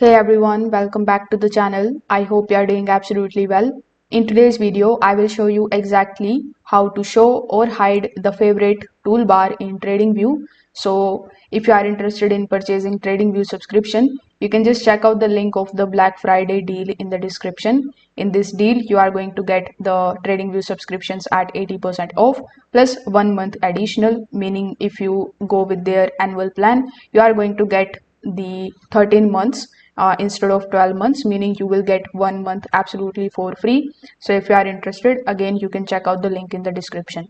Hey everyone, welcome back to the channel. I hope you are doing absolutely well. In today's video, I will show you exactly how to show or hide the favorite toolbar in Tradingview. So if you are interested in purchasing Tradingview subscription, you can just check out the link of the Black Friday deal in the description. In this deal, you are going to get the Tradingview subscriptions at 80% off plus 1 month additional, meaning if you go with their annual plan, you are going to get the 13 months instead of 12 months, meaning you will get 1 month absolutely for free. So if you are interested, again you can check out the link in the description.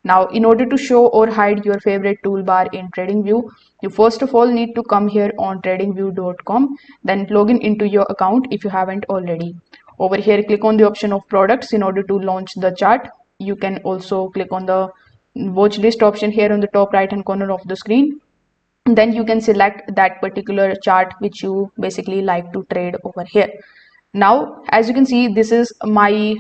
Now in order to show or hide your favorite toolbar in TradingView, you first of all need to come here on tradingview.com, then log in into your account if you haven't already. Over here, click on the option of products in order to launch the chart. You can also click on the watch list option here on the top right hand corner of the screen. Then you can select that particular chart which you basically like to trade over here. Now as you can see, this is my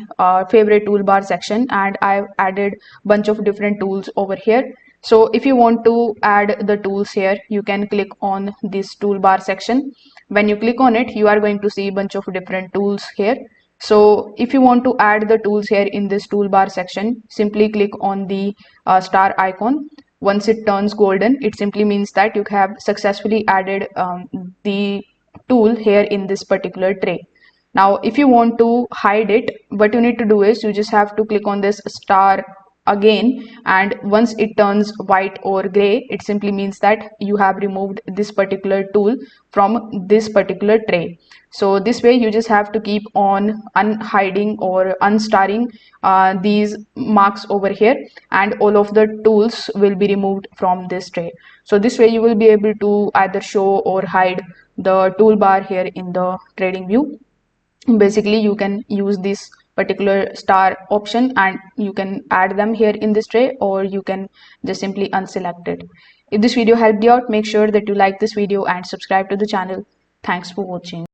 favorite toolbar section, and I've added bunch of different tools over here. So if you want to add the tools here, you can click on this toolbar section. When you click on it, you are going to see a bunch of different tools here. So if you want to add the tools here in this toolbar section, simply click on the star icon. Once it turns golden, it simply means that you have successfully added the tool here in this particular tray. Now if you want to hide it, what you need to do is you just have to click on this star again, and once it turns white or gray, it simply means that you have removed this particular tool from this particular tray. So this way you just have to keep on unhiding or unstarring these marks over here, and all of the tools will be removed from this tray. So this way you will be able to either show or hide the toolbar here in the TradingView. Basically you can use this particular star option and you can add them here in this tray, or you can just simply unselect it. If this video helped you out, make sure that you like this video and subscribe to the channel. Thanks for watching.